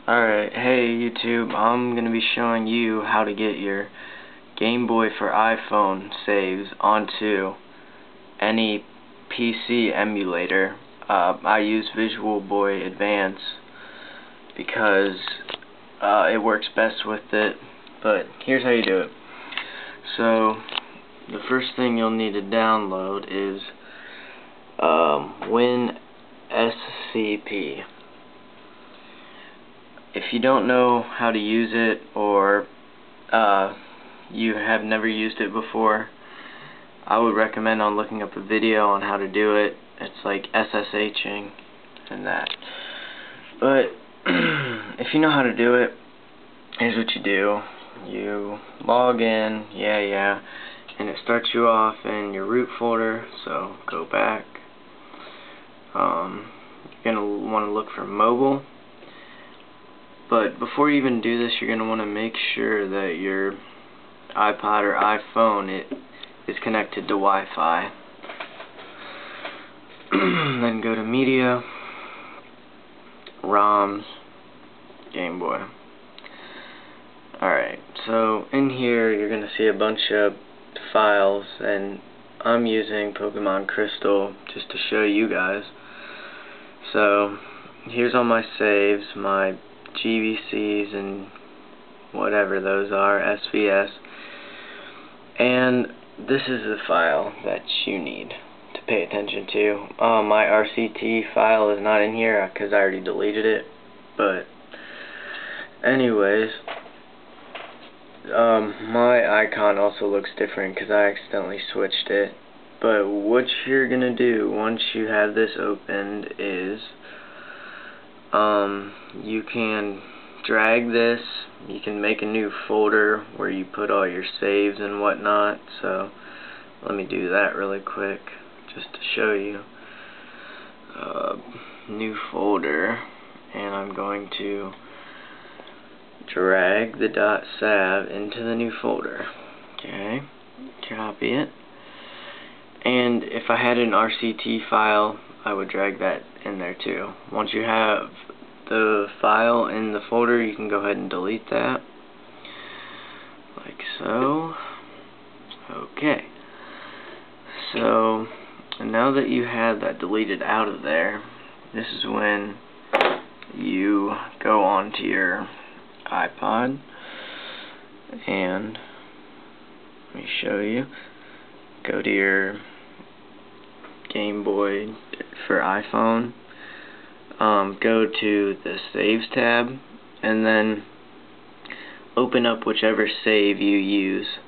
Alright, hey YouTube, I'm going to be showing you how to get your Game Boy for iPhone saves onto any PC emulator. I use Visual Boy Advance because it works best with it, but here's how you do it. So, the first thing you'll need to download is WinSCP. If you don't know how to use it, or you have never used it before, I would recommend looking up a video on how to do it. It's like SSHing and that. But if you know how to do it, here's what you do. You log in, and it starts you off in your root folder, so go back. You're going to want to look for mobile. But before you even do this, you're going to want to make sure that your iPod or iPhone is connected to Wi-Fi. Then go to Media, ROMs, Game Boy. Alright, so in here you're going to see a bunch of files, and I'm using Pokemon Crystal just to show you guys. So here's all my saves, my GVCs and whatever those are, SVS, and this is the file that you need to pay attention to. My RCT file is not in here because I already deleted it, but anyways, my icon also looks different because I accidentally switched it. But what you're gonna do once you have this opened is you can drag this, you can make a new folder where you put all your saves and whatnot. So let me do that really quick just to show you. New folder, and I'm going to drag the .sav into the new folder. Okay, copy it. And if I had an RCT file, I would drag that in there too. Once you have the file in the folder, you can go ahead and delete that, like so. Okay, so now that you have that deleted out of there, this is when you go onto your iPod, and let me show you. Go to your Game Boy for iPhone, go to the Saves tab, and then open up whichever save you use.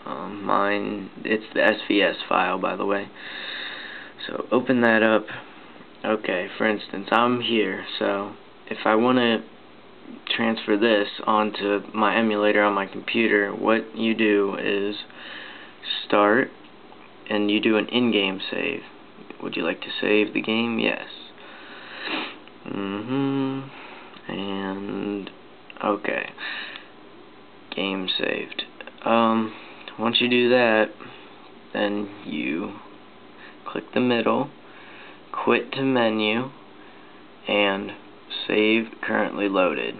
Mine, it's the SVS file, by the way. So open that up. Okay, for instance, I'm here, so if I want to transfer this onto my emulator on my computer, what you do is start, and you do an in-game save. Would you like to save the game? Yes. And okay, game saved. Once you do that, then you click the middle, quit to menu, and save currently loaded.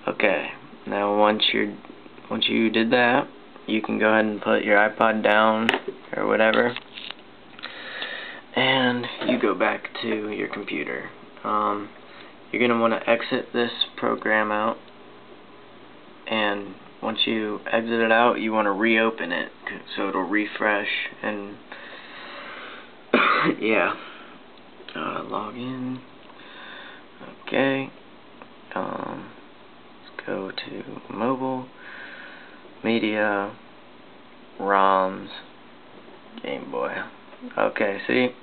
Okay, now once you did that, you can go ahead and put your iPod down or whatever, and you go back to your computer. You're going to want to exit this program out, and once you exit it out, you want to reopen it so it'll refresh. And yeah, log in. Okay, let's go to mobile, media, ROMs, Game Boy. Okay, see?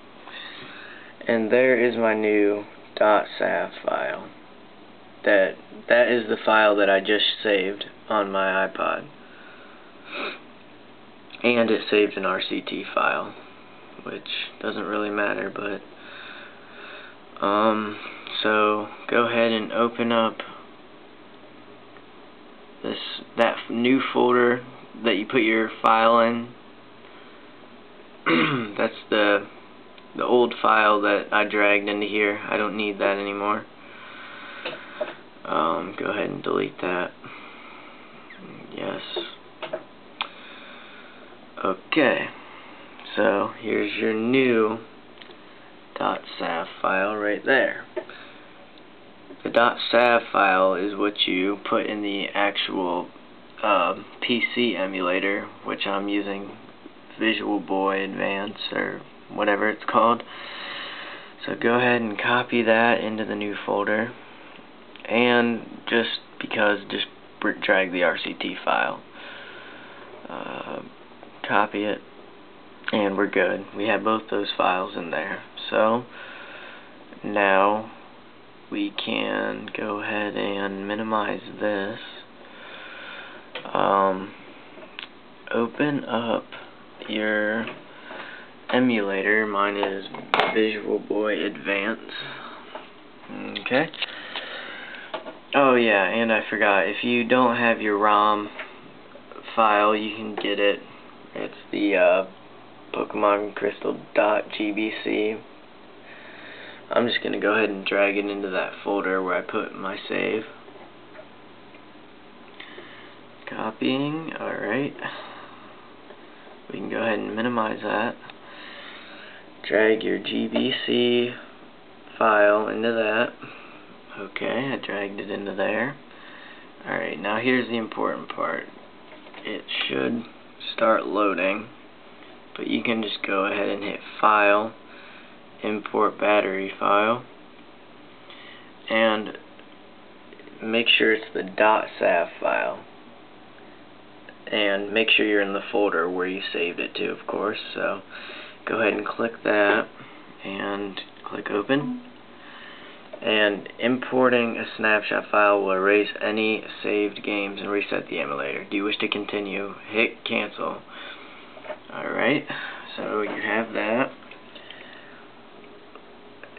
And there is my new .sav file. That is the file that I just saved on my iPod. And it saved an RCT file, which doesn't really matter, but so go ahead and open up that new folder that you put your file in. That's the old file that I dragged into here. I don't need that anymore. Go ahead and delete that. Yes. Okay, so here's your new .sav file right there. The .sav file is what you put in the actual PC emulator, which I'm using Visual Boy Advance or whatever it's called. So go ahead and copy that into the new folder, and just drag the RCT file. Copy it, and we're good. We have both those files in there. So now we can go ahead and minimize this. Open up your emulator. Mine is Visual Boy Advance. Okay. Oh yeah, and I forgot, if you don't have your ROM file, you can get it. It's the Pokemon Crystal.gbc. I'm just going to go ahead and drag it into that folder where I put my save. Copying, alright. We can go ahead and minimize that. Drag your GBC file into that. Okay, I dragged it into there. Alright, now here's the important part. It should start loading, but you can just go ahead and hit File, Import Battery File, and make sure it's the .sav file. And make sure you're in the folder where you saved it to, of course. So go ahead and click that and click Open. And importing a snapshot file will erase any saved games and reset the emulator. Do you wish to continue? Hit Cancel. Alright, so you have that.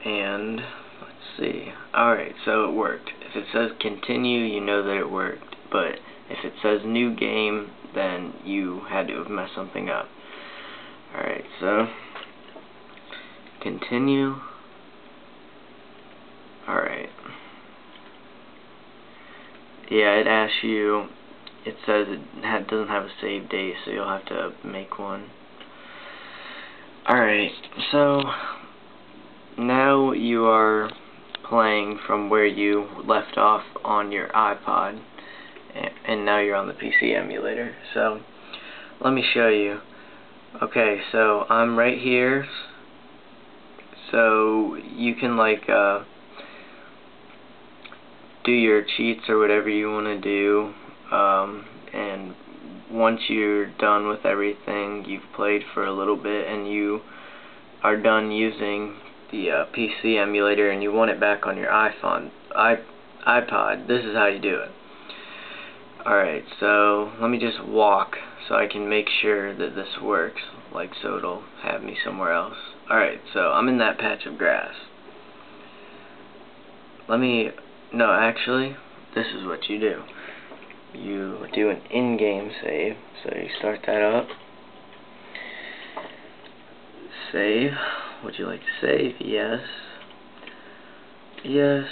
And let's see. Alright, so it worked. If it says continue, you know that it worked. But if it says new game, then you had to have messed something up. Alright, so continue. Alright. Yeah, it asks you, it says it doesn't have a save date, so you'll have to make one. Alright, so now you are playing from where you left off on your iPod, and now you're on the PC emulator. So let me show you. Okay, so I'm right here, so you can like do your cheats or whatever you want to do, and once you're done with everything, you've played for a little bit and you are done using the PC emulator and you want it back on your iPod, this is how you do it. Alright, so let me just walk so I can make sure that this works, like so it'll have me somewhere else. Alright, so I'm in that patch of grass. No, actually, this is what you do. You do an in-game save, so you start that up. Save. Would you like to save? Yes. Yes.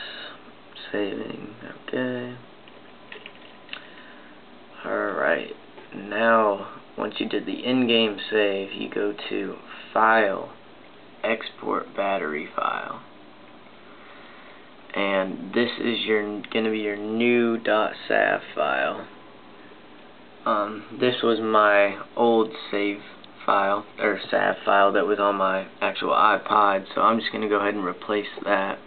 Saving. Okay. Alright. Now, once you did the in-game save, you go to File, Export Battery File. And this is going to be your new .sav file. This was my old save file, or SAV file that was on my actual iPod, so I'm just going to go ahead and replace that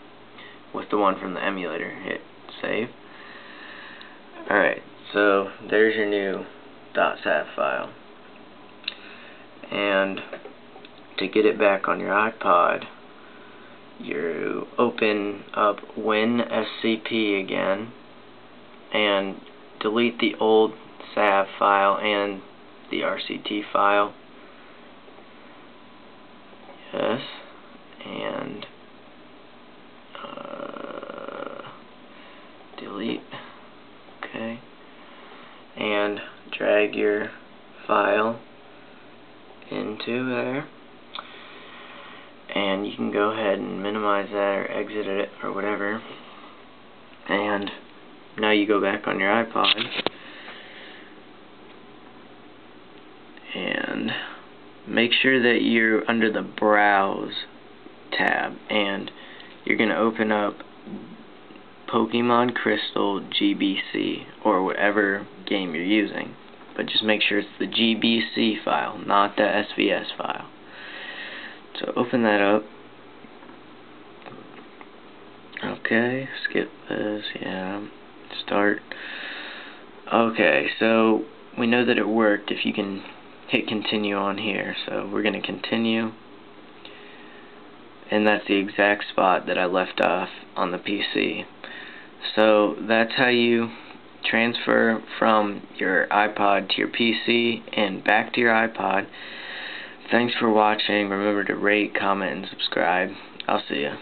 with the one from the emulator. Hit save. Alright, so there's your new .sav file. And to get it back on your iPod, you open up WinSCP again and delete the old SAV file and the RCT file. Yes, and delete. Okay, and drag your file into there. And you can go ahead and minimize that or exit it or whatever. And Now you go back on your iPod and make sure that you're under the Browse tab, and you're going to open up Pokemon Crystal GBC, or whatever game you're using, but just make sure it's the GBC file, not the SVS file. So open that up. Okay, skip this, yeah, start. Okay, so we know that it worked if you can hit continue on here, so we're going to continue, and that's the exact spot that I left off on the PC. So that's how you transfer from your iPod to your PC and back to your iPod. Thanks for watching. Remember to rate, comment, and subscribe. I'll see ya.